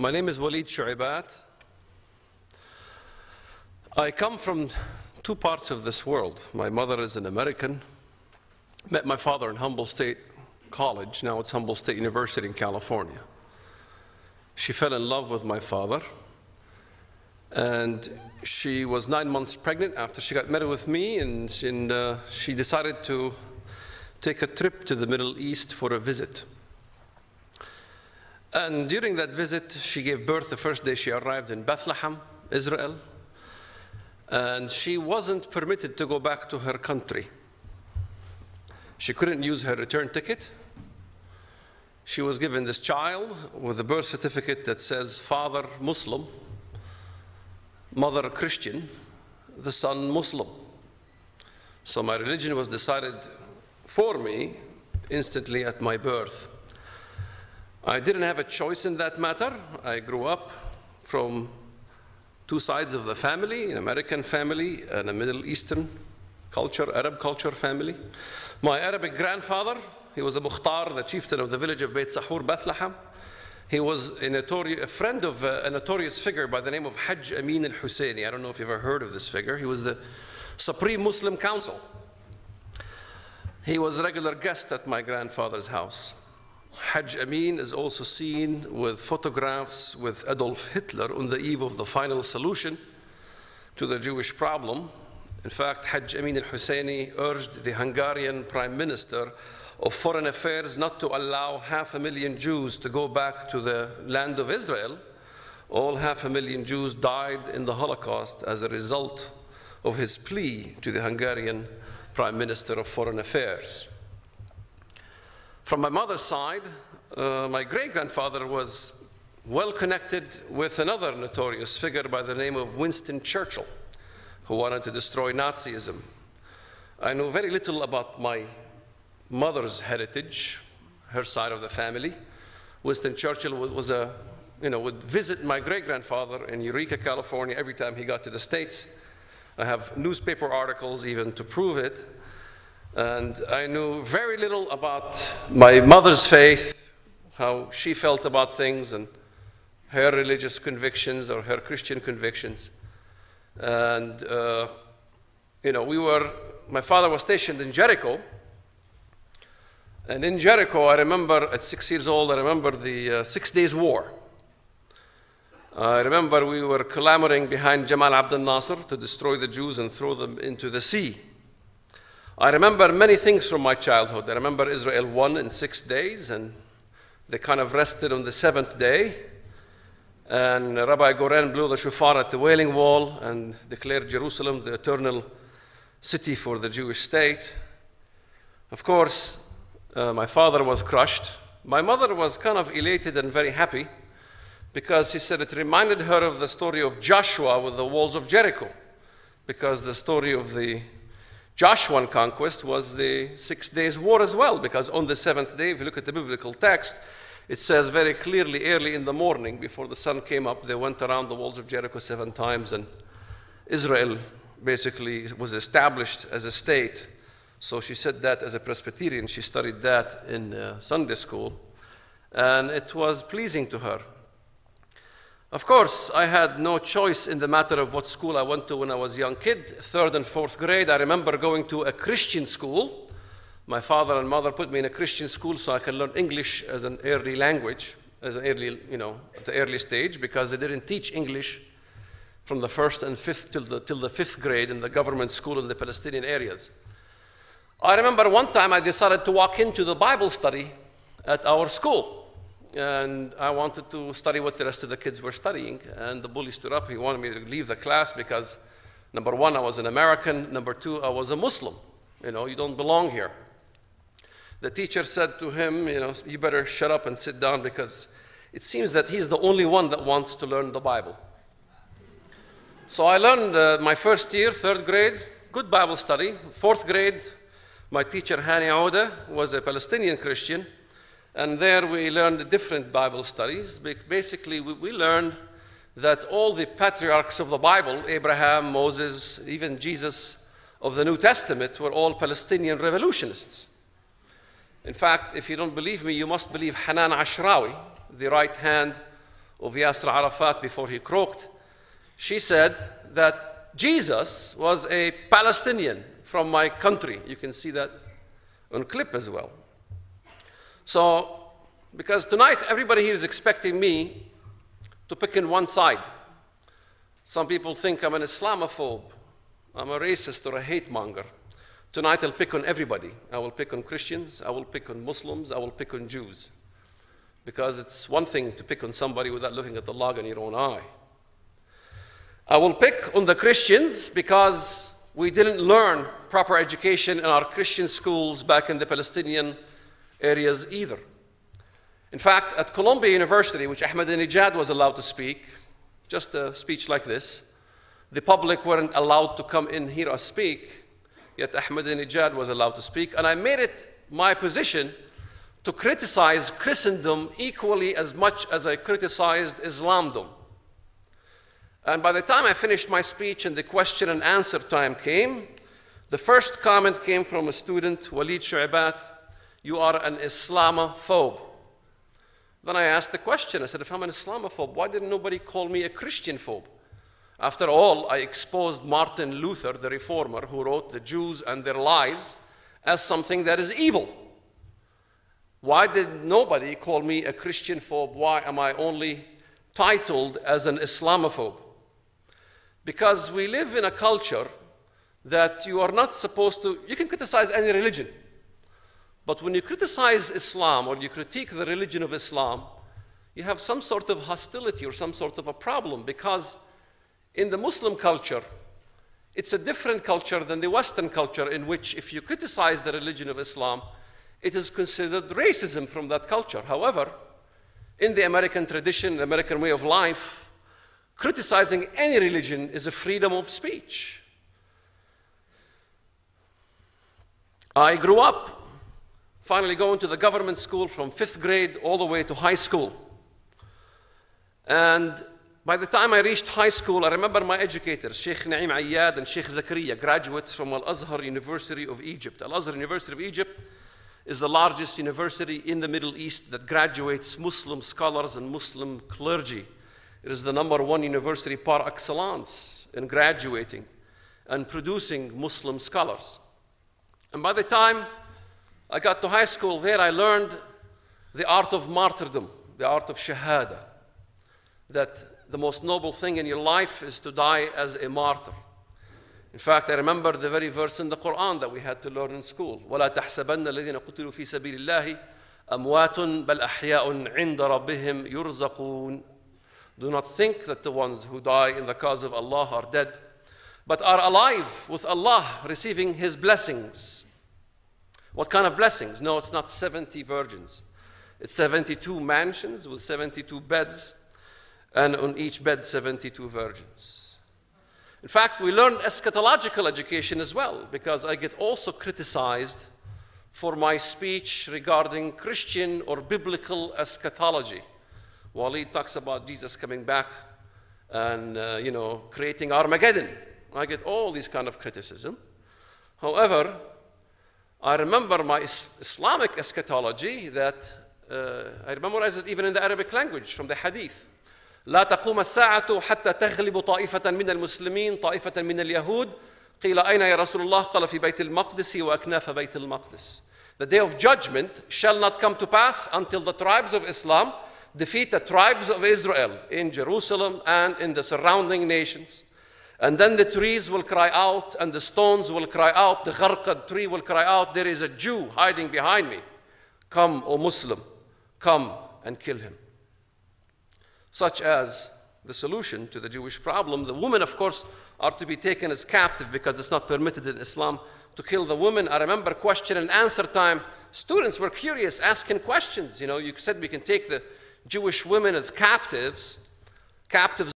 My name is Walid Shu'aibat. I come from two parts of this world. My mother is an American. Met my father in Humboldt State College. Now it's Humboldt State University in California. She fell in love with my father. And she was 9 months pregnant after she got married with me, and she decided to take a trip to the Middle East for a visit. And during that visit, she gave birth the first day she arrived in Bethlehem, Israel. And she wasn't permitted to go back to her country. She couldn't use her return ticket. She was given this child with a birth certificate that says father Muslim, mother Christian, the son Muslim. So my religion was decided for me instantly at my birth. I didn't have a choice in that matter. I grew up from two sides of the family, an American family and a Middle Eastern culture, Arab culture family. My Arabic grandfather, he was a Mukhtar, the chieftain of the village of Beit Sahour-Bethlehem. He was a friend of a notorious figure by the name of Haj-Ameen Al-Husseni. I don't know if you've ever heard of this figure. He was the Supreme Muslim Council. He was a regular guest at my grandfather's house. Haj-Ameen is also seen with photographs with Adolf Hitler on the eve of the final solution to the Jewish problem. In fact, Haj-Ameen Al-Husseni urged the Hungarian Prime Minister of Foreign Affairs not to allow 500,000 Jews to go back to the land of Israel. All 500,000 Jews died in the Holocaust as a result of his plea to the Hungarian Prime Minister of Foreign Affairs. From my mother's side, my great-grandfather was well connected with another notorious figure by the name of Winston Churchill, who wanted to destroy Nazism. I know very little about my mother's heritage, her side of the family. Winston Churchill would visit my great-grandfather in Jericho, California every time he got to the States. I have newspaper articles even to prove it. And I knew very little about my mother's faith, how she felt about things and her religious convictions or her Christian convictions. And, my father was stationed in Jericho. And in Jericho, I remember at 6 years old, I remember the 6 Days War. I remember we were clamoring behind Jamal Abdul Nasser to destroy the Jews and throw them into the sea. I remember many things from my childhood. I remember Israel won in 6 days, and they kind of rested on the 7th day. And Rabbi Goren blew the shofar at the Wailing Wall and declared Jerusalem the eternal city for the Jewish state. Of course, my father was crushed. My mother was kind of elated and very happy because she said it reminded her of the story of Joshua with the walls of Jericho, because the story of the Joshuan conquest was the 6 Days War as well, because on the 7th day, if you look at the biblical text, it says very clearly early in the morning before the sun came up, they went around the walls of Jericho 7 times, and Israel basically was established as a state. So she said that as a Presbyterian. She studied that in Sunday school, and it was pleasing to her. Of course, I had no choice in the matter of what school I went to when I was a young kid. 3rd and 4th grade, I remember going to a Christian school. My father and mother put me in a Christian school so I could learn English as an early language, as an early, at the early stage, because they didn't teach English from the 1st and 5th till the 5th grade in the government school in the Palestinian areas. I remember one time I decided to walk into the Bible study at our school. And I wanted to study what the rest of the kids were studying. And the bully stood up. He wanted me to leave the class because, number one, I was an American. Number two, I was a Muslim. You don't belong here. The teacher said to him, you better shut up and sit down because it seems that he's the only one that wants to learn the Bible. So I learned my first year, 3rd grade, good Bible study. 4th grade, my teacher, Hani Auda, was a Palestinian Christian. And there we learned different Bible studies. Basically, we learned that all the patriarchs of the Bible, Abraham, Moses, even Jesus of the New Testament, were all Palestinian revolutionists. In fact, if you don't believe me, you must believe Hanan Ashrawi, the right hand of Yasser Arafat before he croaked. She said that Jesus was a Palestinian from my country. You can see that on clip as well. So, because tonight everybody here is expecting me to pick in one side. Some people think I'm an Islamophobe, I'm a racist or a hate monger. Tonight I'll pick on everybody. I will pick on Christians, I will pick on Muslims, I will pick on Jews. Because it's one thing to pick on somebody without looking at the log in your own eye. I will pick on the Christians because we didn't learn proper education in our Christian schools back in the Palestinian areas either. In fact, at Columbia University, which Ahmadinejad was allowed to speak, just a speech like this, the public weren't allowed to come in hear us speak, yet Ahmadinejad was allowed to speak, and I made it my position to criticize Christendom equally as much as I criticized Islamdom. And by the time I finished my speech and the question and answer time came, the first comment came from a student, Walid Shu'abat, "You are an Islamophobe." Then I asked the question, I said, if I'm an Islamophobe, why didn't nobody call me a Christian phobe? After all, I exposed Martin Luther, the reformer, who wrote the Jews and their lies as something that is evil. Why did nobody call me a Christian phobe? Why am I only titled as an Islamophobe? Because we live in a culture that you are not supposed to, you can criticize any religion. But when you criticize Islam or you critique the religion of Islam, you have some sort of hostility or some sort of a problem, because in the Muslim culture, it's a different culture than the Western culture, in which if you criticize the religion of Islam, it is considered racism from that culture. However, in the American tradition, the American way of life, criticizing any religion is a freedom of speech. I grew up finally going to the government school from 5th grade all the way to high school. And by the time I reached high school, I remember my educators, Sheikh Naim Ayyad and Sheikh Zakaria, graduates from Al-Azhar University of Egypt. Al-Azhar University of Egypt is the largest university in the Middle East that graduates Muslim scholars and Muslim clergy. It is the #1 university par excellence in graduating and producing Muslim scholars. And by the time I got to high school there, I learned the art of martyrdom, the art of shahada, that the most noble thing in your life is to die as a martyr. In fact, I remember the very verse in the Quran that we had to learn in school. وَلَا تَحْسَبَنَّ الَّذِينَ قُتِلُوا فِي سَبِيلِ اللَّهِ أَمْوَاتٌ بَلْ أَحْيَاءٌ عِنْدَ رَبِّهِمْ يُرْزَقُونَ. Do not think that the ones who die in the cause of Allah are dead, but are alive with Allah, receiving His blessings. What kind of blessings? No, it's not 70 virgins. It's 72 mansions with 72 beds, and on each bed 72 virgins. In fact, we learned eschatological education as well, because I get also criticized for my speech regarding Christian or biblical eschatology. Walid talks about Jesus coming back and creating Armageddon. I get all these kind of criticism. However, I remember my Islamic eschatology that I memorized it even in the Arabic language from the Hadith. لا تقوم الساعة حتى تغلب طائفة من المسلمين طائفة من اليهود قيل أين يا رسول الله قال في بيت المقدس وأكناف بيت المقدس. The day of judgment shall not come to pass until the tribes of Islam defeat the tribes of Israel in Jerusalem and in the surrounding nations. And then the trees will cry out and the stones will cry out. The gharqad tree will cry out, there is a Jew hiding behind me. Come, O Muslim, come and kill him. Such as the solution to the Jewish problem. The women, of course, are to be taken as captive because it's not permitted in Islam to kill the women. I remember question and answer time. Students were curious, asking questions. You said we can take the Jewish women as captives